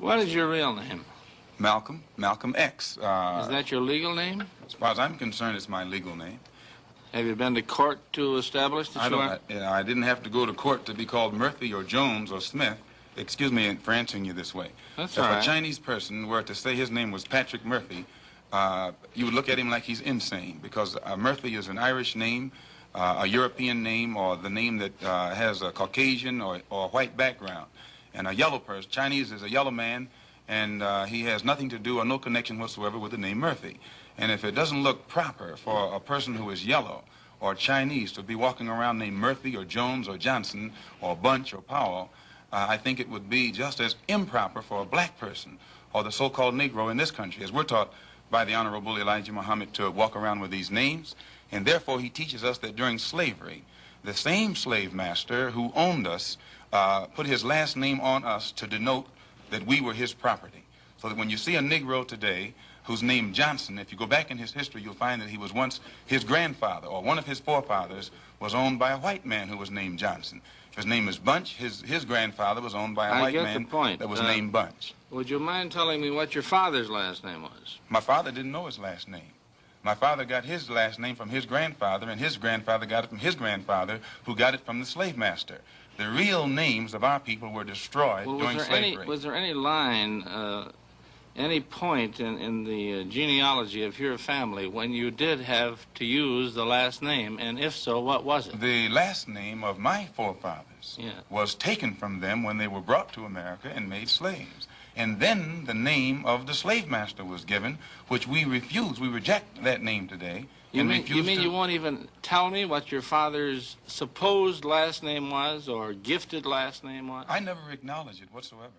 What is your real name? Malcolm X. Is that your legal name? As far as I'm concerned, it's my legal name. Have you been to court to establish that I didn't have to go to court to be called Murphy or Jones or Smith. Excuse me for answering you this way. That's if all right. a Chinese person were to say his name was Patrick Murphy, you would look at him like he's insane, because Murphy is an Irish name, a European name, or the name that has a Caucasian or white background. And a yellow person, Chinese is a yellow man, and he has nothing to do or no connection whatsoever with the name Murphy. And if it doesn't look proper for a person who is yellow or Chinese to be walking around named Murphy or Jones or Johnson or Bunch or Powell, I think it would be just as improper for a black person or the so-called Negro in this country, as we're taught by the Honorable Elijah Muhammad to walk around with these names. And therefore he teaches us that during slavery, the same slave master who owned us put his last name on us to denote that we were his property. So that when you see a Negro today who's named Johnson, if you go back in his history, you'll find that he was once his grandfather, or one of his forefathers was owned by a white man who was named Johnson. If his name is Bunch, his grandfather was owned by a white man that was named Bunch. Would you mind telling me what your father's last name was? My father didn't know his last name. My father got his last name from his grandfather, and his grandfather got it from his grandfather, who got it from the slave master. The real names of our people were destroyed during slavery. Was there any line, any point in the genealogy of your family when you did have to use the last name, and if so, what was it? The last name of my forefathers was taken from them when they were brought to America and made slaves. And then the name of the slave master was given, which we refuse. We reject that name today. You mean you won't even tell me what your father's supposed last name was or gifted last name was? I never acknowledge it whatsoever.